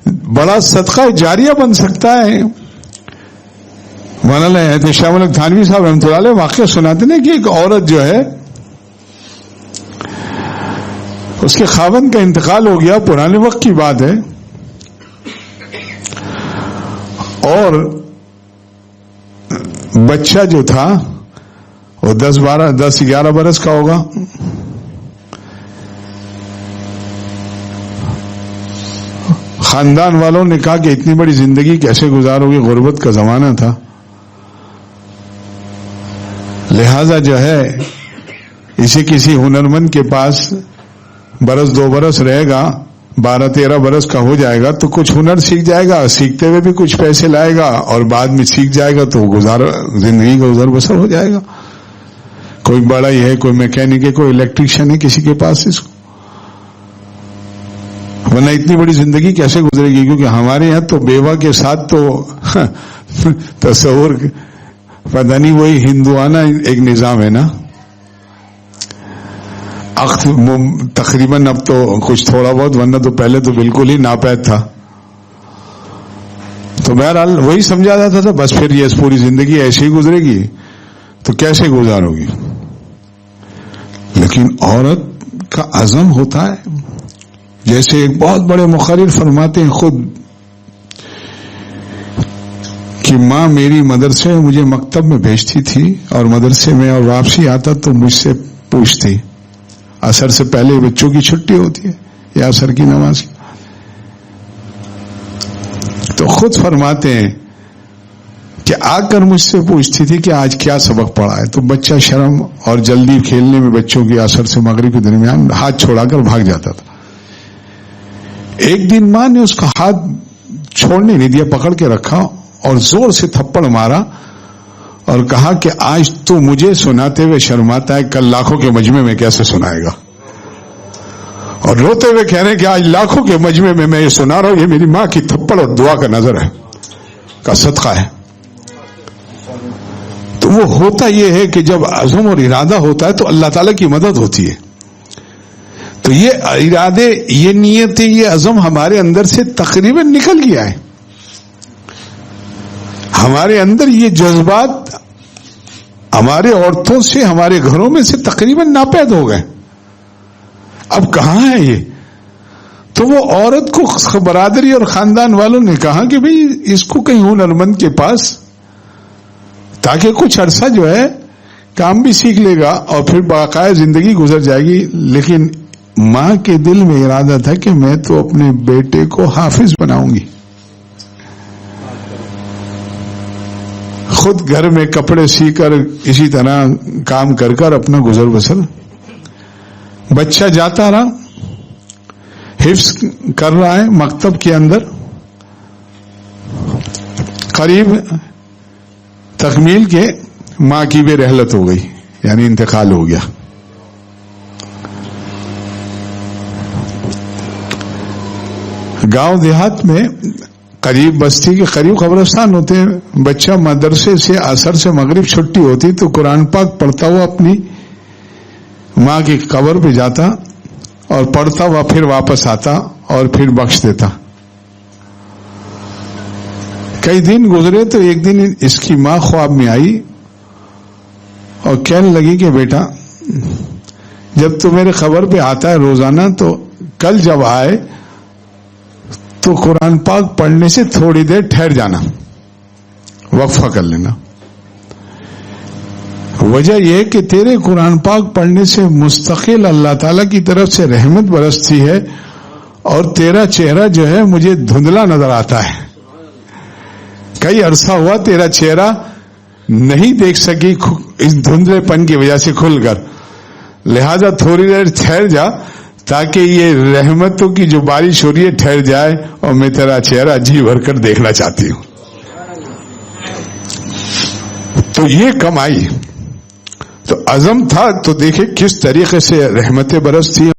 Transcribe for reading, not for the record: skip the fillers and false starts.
بڑا صدقہ جاریہ بن سکتا ہے. مولانا احتشام الحق تھانوی صاحب رحمۃ اللہ علیہ واقعہ سناتے ہیں کہ ایک عورت جو ہے اس کے خاوند کا انتقال ہو گیا، پرانے وقت کی بات ہے، اور بچہ جو تھا وہ 10-11 برس کا ہوگا. خاندان والوں نے کہا کہ اتنی بڑی زندگی کیسے گزارو گے، غربت کا زمانہ تھا، لہذا جو ہے اسے کسی ہنرمند کے پاس 1-2 برس رہے گا، 12-13 برس کا ہو جائے گا تو کچھ ہنر سیکھ جائے گا، سیکھتے ہوئے بھی کچھ پیسے لائے گا اور بعد میں سیکھ جائے گا تو زندگی کا گزر بسر ہو جائے گا. کوئی بڑا ہی ہے، کوئی میکینک ہے، کوئی الیکٹریشین ہے کسی کے پاس، اس کو ورنہ اتنی بڑی زندگی کیسے گزرے گی. کیونکہ ہمارے یہاں تو بیوہ کے ساتھ تو تصور پتہ نہیں، وہی ہندوانہ ایک نظام ہے نا. تقریباً اب تو کچھ تھوڑا بہت، ورنہ تو پہلے تو بالکل ہی ناپید تھا. تو بہرحال وہی سمجھا جاتا تھا بس پھر یہ پوری زندگی ایسے ہی گزرے گی تو کیسے گزارو گی. لیکن عورت کا عزم ہوتا ہے، جیسے ایک بہت بڑے مقرر فرماتے ہیں خود کہ ماں میری مدرسے میں مجھے مکتب میں بھیجتی تھی اور مدرسے میں اور واپسی آتا تو مجھ سے پوچھتی، عصر سے پہلے بچوں کی چھٹی ہوتی ہے یا عصر کی نماز، تو خود فرماتے ہیں کہ آ کر مجھ سے پوچھتی تھی کہ آج کیا سبق پڑھا ہے. تو بچہ شرم اور جلدی کھیلنے میں بچوں کی عصر سے مغرب کے درمیان ہاتھ چھوڑا کر بھاگ جاتا تھا. ایک دن ماں نے اس کا ہاتھ چھوڑنے نہیں دیا، پکڑ کے رکھا اور زور سے تھپڑ مارا اور کہا کہ آج تو مجھے سناتے ہوئے شرماتا ہے، کل لاکھوں کے مجمع میں کیسے سنائے گا. اور روتے ہوئے کہہ رہے ہیں کہ آج لاکھوں کے مجمع میں یہ سنا رہا ہوں، یہ میری ماں کی تھپڑ اور دعا کا نظر ہے، کا صدقہ ہے. تو وہ ہوتا یہ ہے کہ جب عزم اور ارادہ ہوتا ہے تو اللہ تعالیٰ کی مدد ہوتی ہے. تو یہ ارادے، یہ نیتیں، یہ عزم ہمارے اندر سے تقریباً نکل گیا ہے. ہمارے اندر یہ جذبات ہمارے عورتوں سے، ہمارے گھروں میں سے تقریباً ناپید ہو گئے. اب کہاں ہے یہ؟ تو وہ عورت کو برادری اور خاندان والوں نے کہا کہ بھئی اس کو کہیں ہنرمند کے پاس، تاکہ کچھ عرصہ جو ہے کام بھی سیکھ لے گا اور پھر باقاعدہ زندگی گزر جائے گی. لیکن ماں کے دل میں ارادہ تھا کہ میں تو اپنے بیٹے کو حافظ بناؤں گی. خود گھر میں کپڑے سی کر اسی طرح کام کر کر اپنا گزر بسر. بچہ جاتا رہا، حفظ کر رہا ہے مکتب کے اندر، قریب تکمیل کے ماں کی بھی رحلت ہو گئی، یعنی انتقال ہو گیا. گاؤں دیہات میں قریب بستی کے قریب قبرستان ہوتے ہیں. بچہ مدرسے سے عصر سے مغرب چھٹی ہوتی تو قرآن پاک پڑھتا ہوا اپنی ماں کی قبر پہ جاتا اور پڑھتا ہوا پھر واپس آتا اور پھر بخش دیتا. کئی دن گزرے تو ایک دن اس کی ماں خواب میں آئی اور کہنے لگی کہ بیٹا جب تو میرے قبر پہ آتا ہے روزانہ تو کل جب آئے تو قرآن پاک پڑھنے سے تھوڑی دیر ٹھہر جانا، وقفہ کر لینا. وجہ یہ کہ تیرے قرآن پاک پڑھنے سے مستقل اللہ تعالیٰ کی طرف سے رحمت برستی ہے اور تیرا چہرہ جو ہے مجھے دھندلا نظر آتا ہے. کئی عرصہ ہوا تیرا چہرہ نہیں دیکھ سکی اس دھندلے پن کی وجہ سے کھل کر، لہذا تھوڑی دیر ٹھہر جا تاکہ یہ رحمتوں کی جو بارش ہو رہی ہے ٹھہر جائے اور میں تیرا چہرہ جی بھر کر دیکھنا چاہتی ہوں. تو یہ کمائی تو عزم تھا. تو دیکھیں کس طریقے سے رحمتیں برستی.